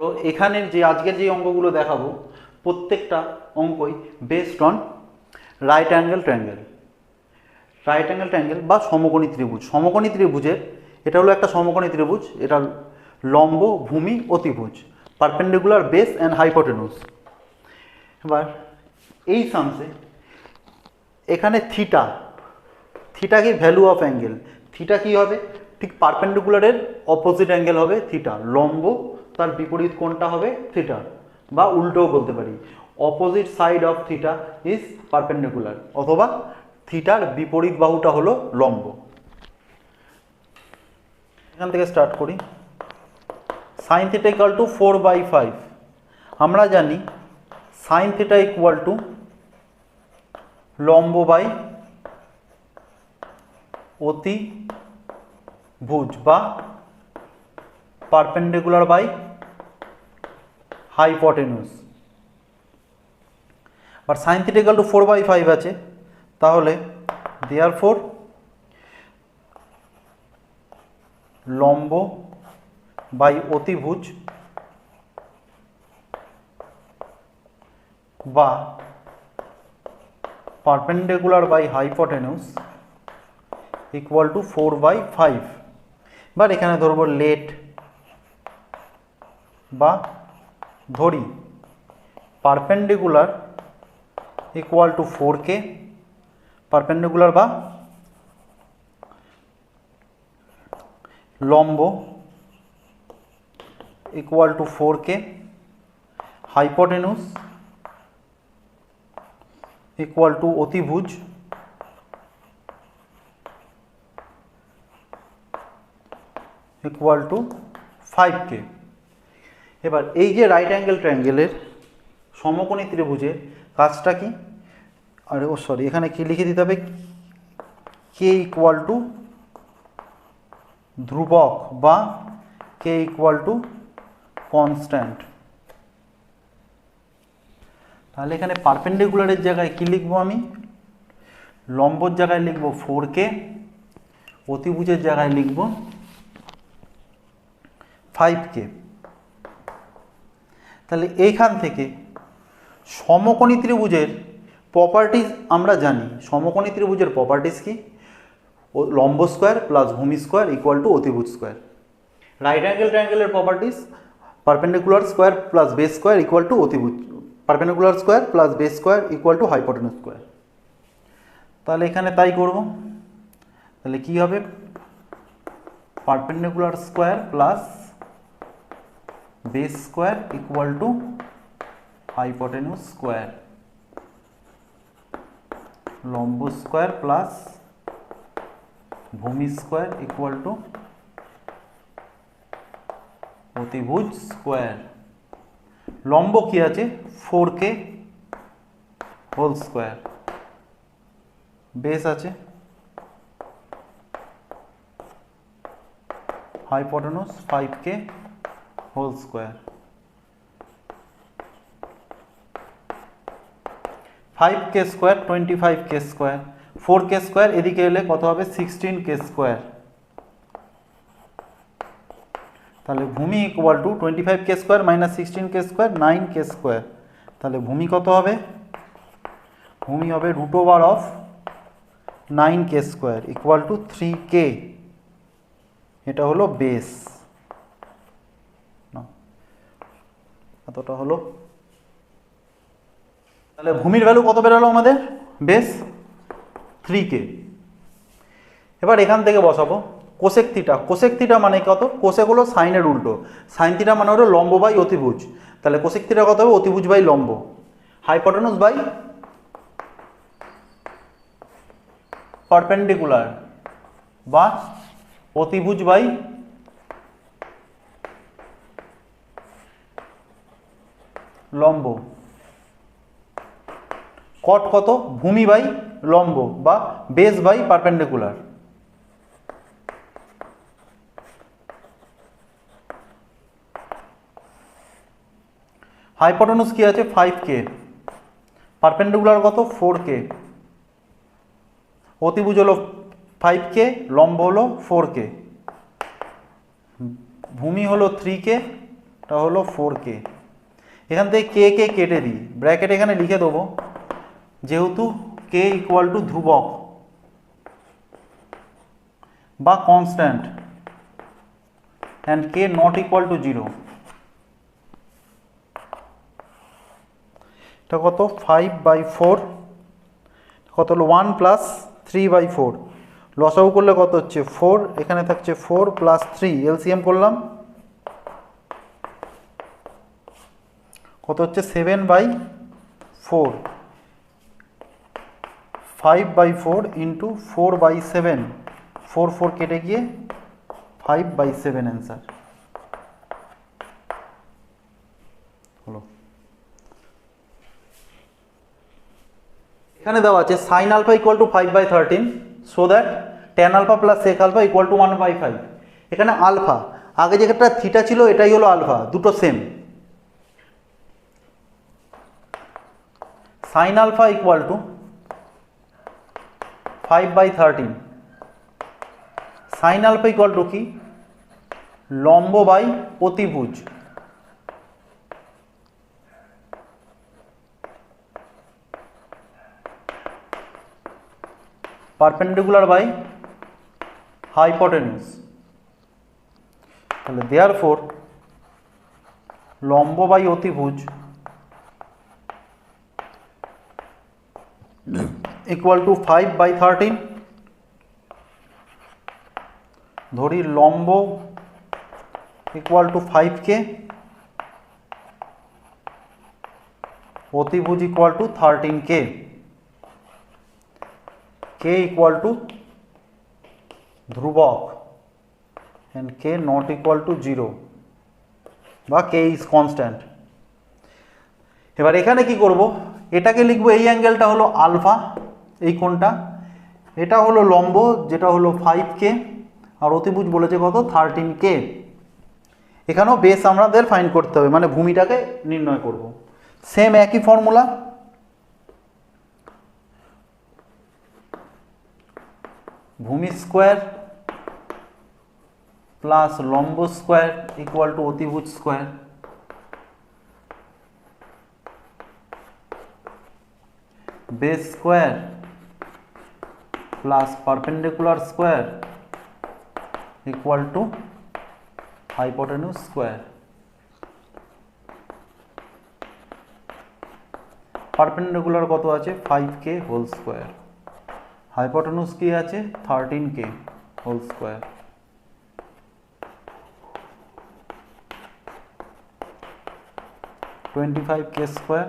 তো এখানের যে আজকের যে অঙ্কগুলো দেখাবো প্রত্যেকটা অঙ্কই based on right angle triangle. Right angle triangle বা সমকোণী ত্রিভুজ। সমকোণী ত্রিভুজের এটা হলো একটা সমকোণী ত্রিভুজ, এটা লম্ব, ভূমি, অতিভুজ, পারপেন্ডিকুলার, বেস অ্যান্ড হাইপোটেনুস। এবার এই সামসে এখানে থিটা, থিটা কি ভ্যালু অফ অ্যাঙ্গেল, থিটা কি হবে ঠিক পারপেন্ডিকুলারের অপোজিট অ্যাঙ্গেল হবে থিটা, লম্ব তার বিপরীত কোণটা হবে থিটা, বা উল্টোও বলতে পারি opposite side of theta is perpendicular, অথবা থিটার বিপরীত বাহুটা হলো লম্ব। এখান থেকে স্টার্ট করি। Sine theta equal to 4/5। আমরা জানি সাইন থিটা ইকুয়াল টু লম্ব বাই অতিভুজ বা পারপেন্ডিকুলার বাই হাইপোটেনুস। আর সাইন থিটা ইকুয়াল টু 4/5 আছে, তাহলে দেয়ারফোর লম্ব বাই অতিভুজ বা perpendicular by hypotenuse equal to 4/5। এবার এখানে ধরবো লেট বা ধরি perpendicular equal to 4k, perpendicular বা লম্ব equal to 4k, hypotenuse equal to অতিভুজ ইকুয়াল টু 5k। এবার এই যে রাইট অ্যাঙ্গেল ট্রায়াঙ্গেলের সমকোণী ত্রিভুজের কাজটা কি, আরে ও সরি, এখানে কি লিখে দিতে হবে, কে ইকুয়াল টু ধ্রুবক বা কে ইকুয়াল টু কনস্ট্যান্ট। তাহলে এখানে পারপেন্ডিকুলারের জায়গায় কি লিখবো আমি, লম্বর জায়গায় লিখব 4k, অতিভুজের জায়গায় লিখব 5k। তাহলে এইখান থেকে সমকোণী ত্রিভুজের প্রপার্টিজ আমরা জানি। সমকোণী ত্রিভুজের প্রপার্টিজ কি, লম্ব স্কোয়ার প্লাস ভূমি স্কোয়ার ইকুয়াল টু অতিভুজ স্কোয়ার। রাইট অ্যাঙ্গেল ট্রায়াঙ্গেলের properties perpendicular square plus base square equal to অতিভুজ, perpendicular square plus base square equal to hypotenuse square. তাহলে এখানে তাই করব। তাহলে কি হবে, perpendicular square plus base square equal to hypotenuse square, লম্ব স্কোয়ার প্লাস ভূমি স্কোয়ার ইকুয়াল টু অতিভুজ স্কোয়ার। লম্ব কি আছে 4k হোল স্কোয়ার, বেস আছে hypotenuse 5k whole square. 5k square 25k square, 4k square এদিকে এলে কত হবে 16k স্কোয়ার। তাহলে ভূমি equal to 25k square minus 16k square 9k square. তাহলে ভূমি কত হবে, ভূমি হবে root over of 9k square equal to 3k। এটা হলো বেস, এতটা হলো। তাহলে ভূমির ভ্যালু কত বেরোলো আমাদের, বেস 3k। এবার এখান থেকে বসাবো কোসেক থিটা। কোসেক থিটা মানে কত, কোসেক হলো সাইনের উল্টো, সাইন থিটা মানে হলো লম্ব বাই অতিভুজ। তাহলে কোসেক থিটা কত হবে, অতিভুজ বাই লম্ব, হাইপোটেনুস বাই পারপেন্ডিকুলার বা অতিভুজ বাই লম্ব, কট কত, ভূমি বাই লম্ব বা বেস বাই পারপেন্ডিকুলার। হাইপোটেনুস কি আছে 5k, পারপেন্ডিকুলার কত 4k, অতিভুজ হলো 5k, লম্ব হলো 4k, ভূমি হলো 3k, এটা হলো 4k। এখান থেকে কে কে কেটে দিই, ব্র্যাকেট এখানে লিখে দেবো, যেহেতু কে ইকুয়াল টু ধ্রুবক বা constant and K not equal to 0। এটা কত 5/4, কত হলো 1 প্লাস 3/4, লসাগু করলে কত হচ্ছে 4, এখানে থাকছে 4 প্লাস 3, এলসিএম করলাম কত হচ্ছে 7/4, 5/4 ইন্টু 4/7, 4 কেটে গিয়ে 5/7 অ্যান্সার হলো। এখানে দেওয়া আছে sine alpha equal to 5/13, so that tan alpha plus sec alpha equal to 1/5। এখানে আলফা, আগে যেটা থিটা ছিল এটাই হলো আলফা, দুটো same. Sine alpha equal to 5/13, sine alpha equal to কি, লম্ব বাই অতিভুজ, পারপেন্ডিকুলার বাই হাইপোটেনিউস। তাহলে দেয়ারফোর লম্ব বাই অতিভুজ ইকুয়াল টু 5/13, ধরি লম্ব ইকুয়াল টু 5k, অতিভুজ equal two 13k, k equal to ধ্রুবক and k not equal to 0 বা k is constant। এবার এখানে কি করব, এটাকে লিখবো, এই অ্যাঙ্গেলটা হলো আলফা, এই কোণটা, এটা হলো লম্ব যেটা হলো 5k, আর অতিভুজ বলেছে কত 13k। এখানেও বেস আমাদের ফাইন্ড করতে হবে, মানে ভূমিটাকে নির্ণয় করব। সেম একই ফর্মুলা, ভূমি স্কোয়ার প্লাস লম্ব স্কোয়ার ইকুয়াল টু অতিভুজ square, base square plus perpendicular square equal to hypotenuse square. Perpendicular কত আছে 5k হোল স্কোয়ার, হাইপোটেনিউস কি আছে 13k whole square. (25k square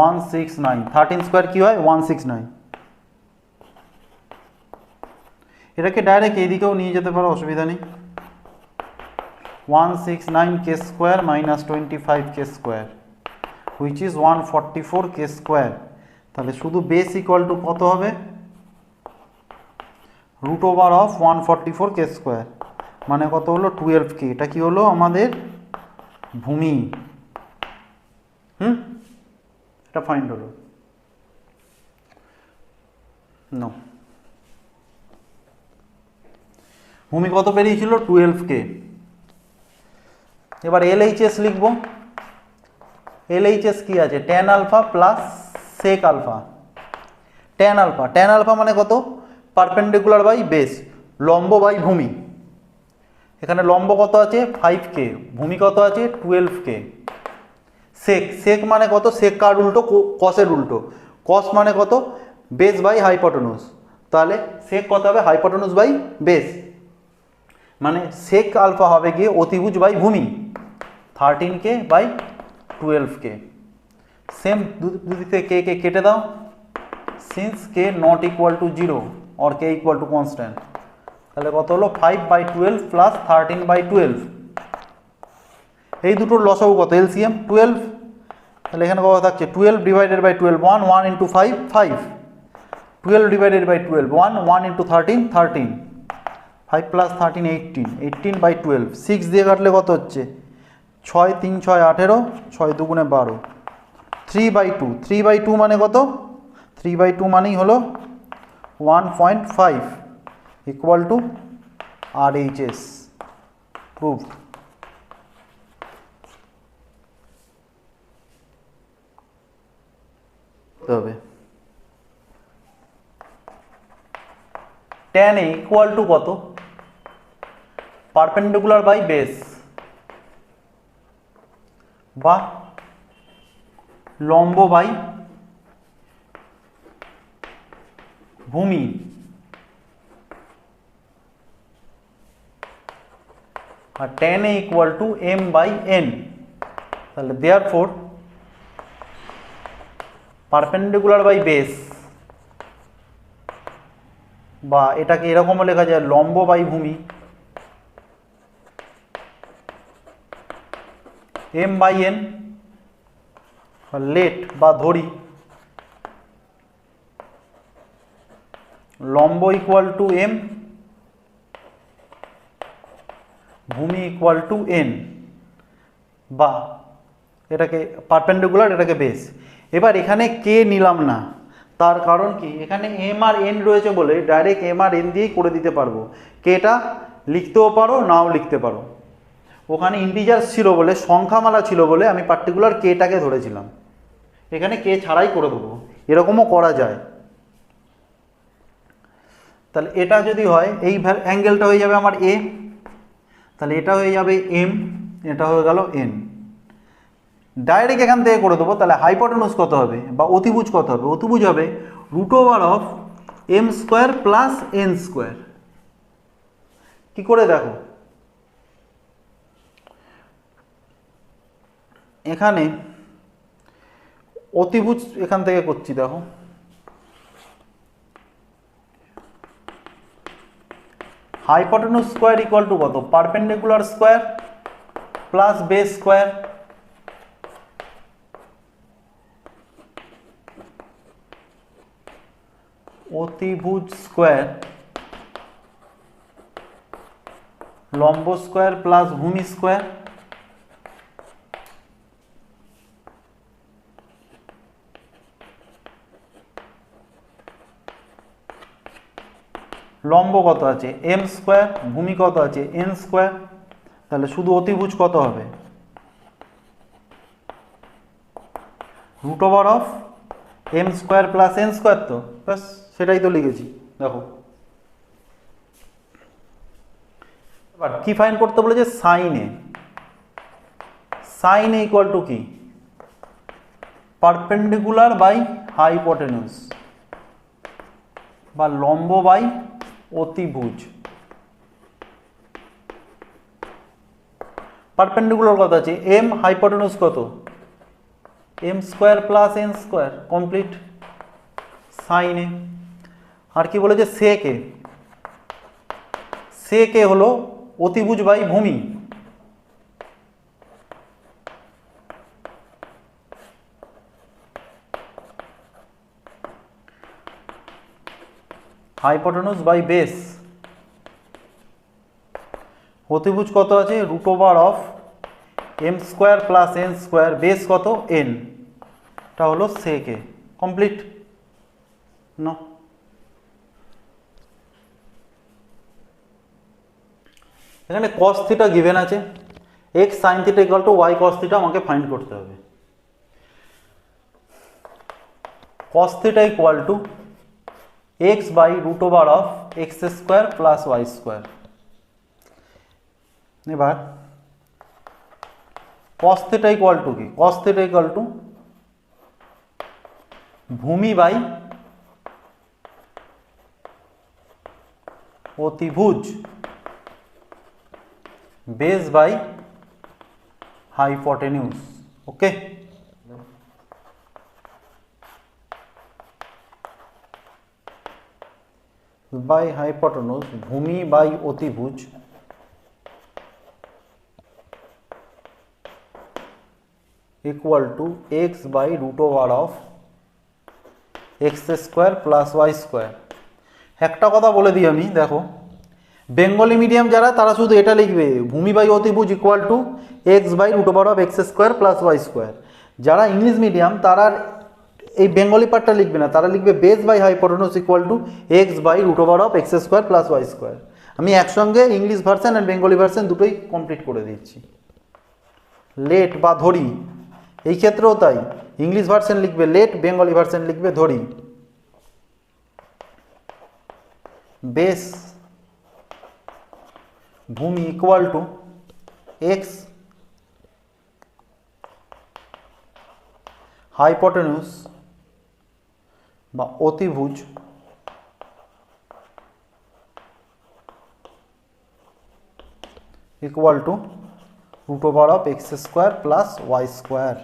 169), 13 square কি হয় 169। এটাকে ডাইরেক্ট এইদিকেও নিয়ে যেতে পারো, অসুবিধা নেই। 169k square minus 25k square which is 144k square. তাহলে শুধু বেস ইকুয়াল টু কত হবে, root over of 144k square, মানে কত হলো 12k। এটা কি হলো আমাদের ভূমি, এটা ফাইন্ড হলো। নো, ভূমি কত বেরিয়েছিল 12k। এবার LHS লিখব, LHS কি আছে tan alpha plus sec alpha. Tan alpha, tan alpha মানে কত, পারপেন্ডিকুলার বাই বেস, লম্ব বাই ভূমি। এখানে লম্ব কত আছে 5k, ভূমি কত আছে 12k। সেক, সেক মানে কত, সেক কার উল্টো, কসের উল্টো, কস মানে কত বেস বাই হাইপোটেনিউস। তাহলে সেক কত হবে হাইপোটেনিউস বাই বেস, মানে সেক আলফা হবে গিয়ে অতিভুজ বাই ভূমি, 13k বাই 12k। সেম দুদিক থেকে কে কে কেটে দাও, since k not equal to 0 or k equal to constant. তাহলে কত হলো 5/12 প্লাস 13/12, এই দুটোর লসাগু কত এলসিএম 12। তাহলে এখানে কত থাকছে 12 divided by 12, 1 1 into 5 5, 12 divided by 12 1 1 into 13 13, 5 plus 13 18, 18/12, 6 দিয়ে কাটলে কত হচ্ছে 6 3 6 18, 6 দুগুণে 12, 3/2, 3/2 মানে কত, 3/2 মানেই হলো 1.5 ইকুয়াল টু RHS, প্রুভড। হবে tan A ইকুয়াল টু কত, পারপেন্ডিকুলার বাই বেস বা লম্ব বাই ভূমি, আর tan A equal to m by n। তাহলে দেয়ারফোর পারপেন্ডিকুলার বাই বেস বা এটাকে এরকমও লেখা যায় লম্ব বাই ভূমি m বাই n, লেট বা ধরি লম্ব ইকুয়াল টু m, ভূমি ইকুয়াল টু n, বা এটাকে পারপেন্ডিকুলার এটাকে বেস। এবার এখানে কে নিলাম না, তার কারণ কি, এখানে m আর n রয়েছে বলে ডাইরেক্ট m আর n দিয়েই করে দিতে পারবো। কেটা লিখতেও পারো নাও লিখতে পারো, ওখানে ইন্টিজার্স ছিল বলে সংখ্যামালা ছিল বলে আমি পার্টিকুলার কেটাকে ধরেছিলাম, এখানে কে ছাড়াই করে দেবো, এরকমও করা যায়। তাহলে এটা যদি হয় এই অ্যাঙ্গেলটা হয়ে যাবে আমার a, তাহলে এটা হয়ে যাবে m, এটা হয়ে গেল n। ডাইরেক্ট এখান থেকে করে দেবো, তাহলে হাইপোটেনুস কত হবে বা অতিভুজ কত হবে, অতিভুজ হবে √of m square plus n square. কি করে দেখো, এখানে অতিভুজ এখান থেকে করছি, দেখো হাইপোটেনুস স্কোয়ার ইকুয়াল টু কত, perpendicular square plus base square, অতিভুজ স্কোয়ার লম্ব স্কোয়ার প্লাস ভূমি স্কোয়ার, লম্ব কত আছে m স্কোয়ার, ভূমি কত আছে n স্কোয়ার, তাহলে শুধু অতিভুজ কত হবে √of m square plus n square, তো ব্যাস সেটাই তো লিখেছি। দেখো এবার কি ফাইন্ড করতে বলেছে, sine A, sine A equal to কি, পারপেন্ডিকুলার বাই হাইপোটেনুস বা লম্ব বাই অতিভুজ। পারপেন্ডিকুলার কত আছে m, হাইপোটেনুস কত m square plus n square, complete sine A. আর কি বলেছে সেক এ, সেক এ হলো অতিভুজ বাই ভূমি, হাইপোটেনুস বাই বেস, অতিভুজ কত আছে √অফ m square plus n square, base কত n, এটা হলো সেক এ, কমপ্লিট। নো এখানে cos থিটা গিভেন আছে, x sin theta equal to y cos theta আমাকে ফাইন্ড করতে হবে। cos theta equal to x by √অফ x square plus y square. এবার cos থিটা ইকুয়াল টু কি, cos theta equal to ভূমি by অতিভুজ, base by hypotenuse. Okay, by hypotenuse, ভূমি by অতিভুজ ইকুয়াল টু এক্স বাই √অফ x square plus y square. একটা কথা বলে দিই আমি, দেখো বেঙ্গলি মিডিয়াম যারা তারা শুধু এটা লিখবে ভূমি বাই অতিভুজ ইকুয়াল টু এক্স বাই √অফ x square plus y square. যারা ইংলিশ মিডিয়াম তারা এই বেঙ্গলি পার্টটা লিখবে না, তারা লিখবে base by hypotenuse equal to x by √অফ x square plus y square. আমি একসঙ্গে ইংলিশ ভার্সন আর বেঙ্গলি ভার্সন দুটোই কমপ্লিট করে দিচ্ছি। লেট বা ধরি এই ক্ষেত্রেও তাই, ইংলিশ ভার্সন লিখবে লেট, বেঙ্গলি ভার্সন লিখবে ধরি। বেস ভূমি ইকুয়াল টু এক্স হাইপোটেনিউস বা অতিভুজ equal to root over of x square plus y square.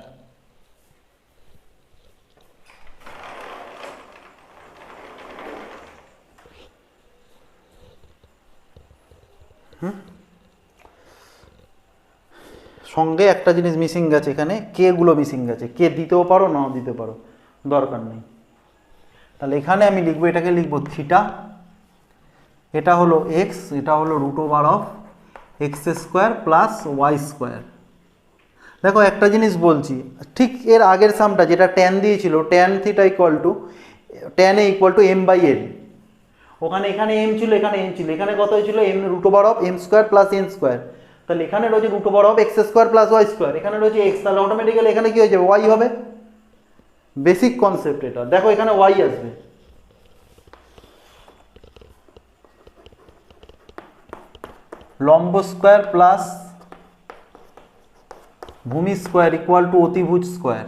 সঙ্গে একটা জিনিস মিসিং গেছে, এখানে কে গুলো মিসিং গেছে, কে দিতেও পারো নাও দিতে পারো, দরকার নেই। তাহলে এখানে আমি লিখবো, এটাকে লিখবো থিটা, এটা হলো এক্স, এটা হলো root over of x square plus y square. দেখো একটা জিনিস বলছি, ঠিক এর আগের সামটা যেটা ট্যান দিয়েছিল, tan theta equal to tan A equal to M by L, ওখানে এখানে এম ছিল, এখানে এম ছিল, এখানে কত হয়েছিল M root over of M square plus N square. তাহলে এখানে রয়েছে root over of x square plus y square, এখানে রয়েছে এক্স, তাহলে অটোমেটিক্যালি এখানে কি হয়ে যাবে ওয়াই হবে। বেসিক কনসেপ্ট এটা, দেখো এখানে ওয়াই আসবে, লম্ব স্কোয়ার প্লাস ভূমি স্কোয়ার ইকুয়াল টু অতিভুজ square.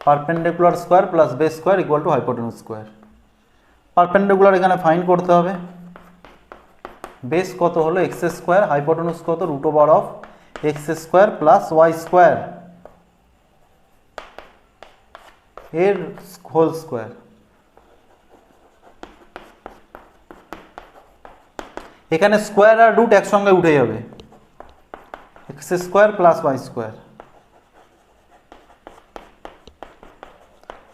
Perpendicular square plus base square equal to hypotenuse square. Perpendicular এখানে ফাইন্ড করতে হবে, বেস কত হলো এক্স স্কোয়ার, হাইপোটেনিউস কত root over of x square plus y square এর হোল স্কোয়ার। এখানে স্কোয়ার আর রুট একসঙ্গে উঠে যাবে, x square plus y square,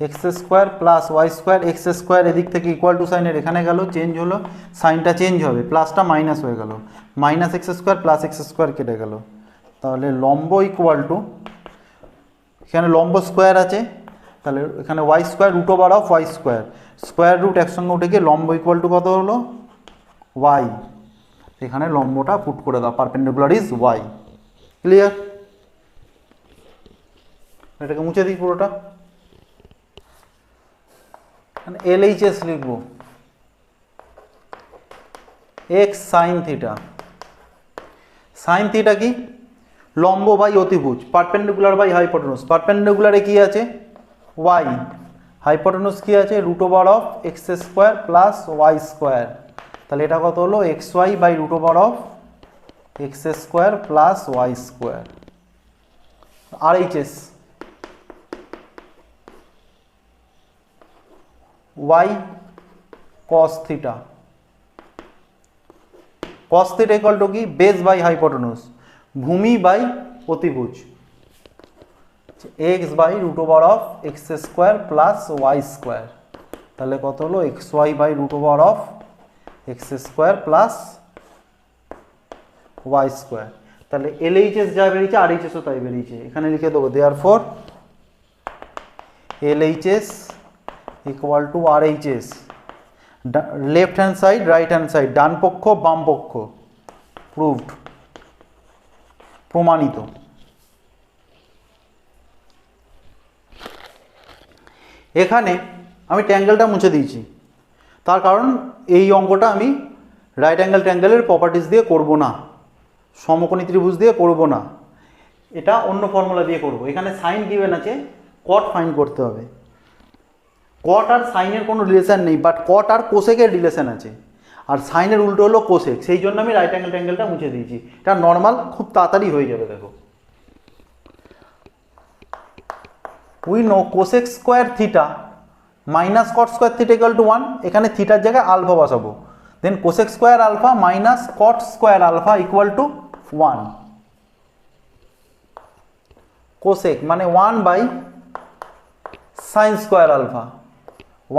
x square plus y square, x square এদিক থেকে ইকুয়াল টু সাইনের এখানে গেল, চেঞ্জ হলো, সাইনটা চেঞ্জ হবে, প্লাসটা মাইনাস হয়ে গেল, minus x square plus x square কেটে গেল। তাহলে লম্ব ইকুয়াল টু, এখানে লম্ব স্কোয়ার আছে, তাহলে এখানে y square root over of y square, square root একসঙ্গে উঠে গিয়ে লম্ব ইকুয়াল টু কত হলো ওয়াই, এখানে লম্বটা পুট করে দাও, পারপেন্ডিকুলার ইজ ওয়াই। ক্লিয়ার? এটাকে মুছে দিই পুরোটা, LHS লিখব x sine theta. Sine theta কি? লম্ব বাই অতিভুজ, পারপেন্ডিকুলার বাই হাইপোটেনিউস। পারপেন্ডিকুলারে কি আছে ওয়াই, হাইপোটেনিউস কি আছে root over of x square plus y square. তাহলে এটা কত হলো x y by root over of x square plus y square. RHS y cos theta, cos theta equal to কি base by hypotenuse, ভূমি by অতিভুজ, x by root over of x square plus y square. তাহলে কত হলো x y by root over of x square plus y square. তাহলে LHS যা বেরিয়েছে RHSও তাই বেরিয়েছে, এখানে লিখে দেবো therefore LHS equal to RHS, left hand side right hand side, ডান পক্ষ বাম পক্ষ, প্রুভড, প্রমাণিত। এখানে আমি ট্যাঙ্গেলটা মুছে দিয়েছি, তার কারণ এই অঙ্কটা আমি রাইট অ্যাঙ্গেল ট্যাঙ্গেলের প্রপার্টিস দিয়ে করব না, সমকোণী ত্রিভুজ দিয়ে করব না, এটা অন্য ফর্মুলা দিয়ে করব। এখানে সাইন গিভেন আছে, কট ফাইন্ড করতে হবে। কট আর সাইনের কোনো রিলেশন নেই, বাট কট আর কোসেকের রিলেশন আছে, আর সাইনের উল্টো হলো কোসেক, সেই জন্য আমি রাইট অ্যাঙ্গেল ট্যাঙ্গেলটা মুছে দিয়েছি। এটা নর্মাল, খুব তাড়াতাড়ি হয়ে যাবে। দেখো we know cosec square theta minus cot square theta equal to 1, এখানে থিটার জায়গায় আলফা বসাবো, then cosec square alpha minus cot square alpha equal to 1। Cosec মানে 1 বাই সাইন স্কোয়ার আলফা,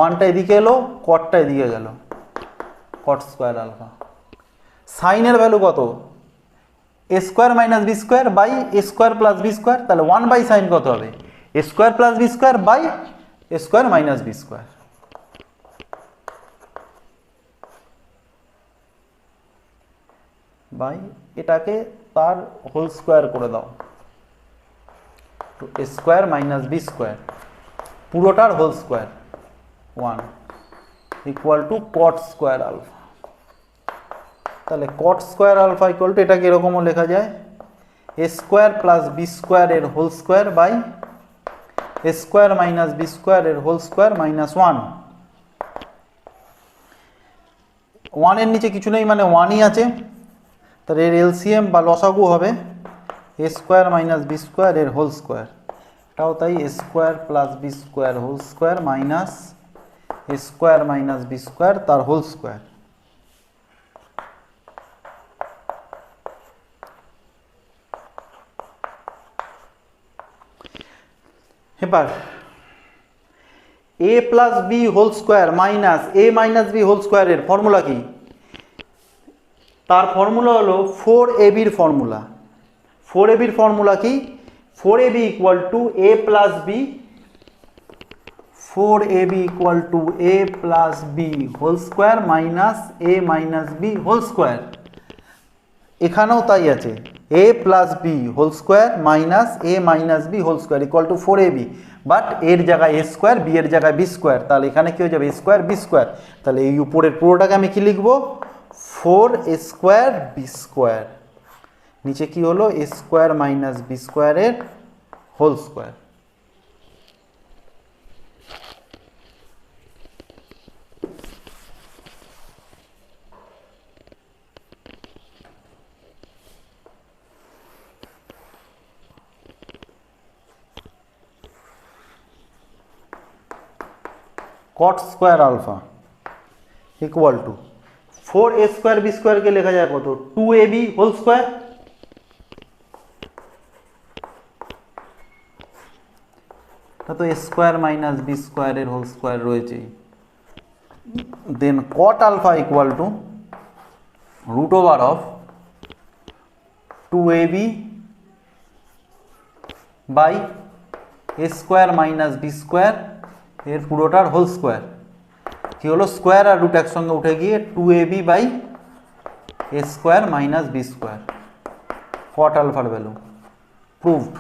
1টা এদিকে এলো, কটটা এদিকে গেল, কট স্কোয়ার আলফা। সাইনের ভ্যালু কত A square minus B square by A square plus B square, তাহলে 1 বাই সাইন কত হবে A square plus B square by A square minus B square. By এটাকে তার হোল স্কোয়ার করে দাও, তো A square minus B square পুরোটার whole square 1 equal to cot square alpha. তাহলে cot square alpha equal to এটাকে এরকমও লেখা যায় A square plus B square এর whole square by A square minus B square এর হোল স্কোয়ার মাইনাস 1। 1 এর নিচে কিছু নেই মানে 1ই আছে, তাহলে এর এলসিএম বা লসাগু হবে A square minus B square এর হোল স্কোয়ার, এটাও তাই A square plus B square whole square minus A square minus B square তার হোল স্কোয়ার। এবার A plus B whole square minus A minus B whole স্কোয়ারের formula কি? তার formula হলো 4ab formula. 4ab formula কি? 4ab equal to A plus B, 4ab equal to A plus B whole square minus A minus B whole square. এখানেও তাই আছে A plus B whole square minus A minus B whole square equal to 4ab, but এর জায়গায় এ square B এর জায়গায় B square, তাহলে এখানে কি হয়ে যাবে এ স্কোয়ার বি স্কোয়ার। তাহলে এই উপরের পুরোটাকে আমি কি লিখবো 4a স্কোয়ার বি স্কোয়ার, নিচে কি হলো এ স্কোয়ার মাইনাস বি স্কোয়ারের whole square. Cot square alpha equal to 4a square B স্কোয়ারকে লেখা যায় কত 2ab হোল স্কোয়ার, তো এ স্কোয়ার মাইনাস বি স্কোয়ারের হোল স্কোয়ার রয়েছে। Then cot alpha equal to root over of 2ab by A square minus B square এর পুরোটার whole square. কি হলো স্কোয়ার আর রুট একসঙ্গে উঠে গিয়ে 2ab by A square minus B square, cot আলফার ভ্যালু প্রুভড।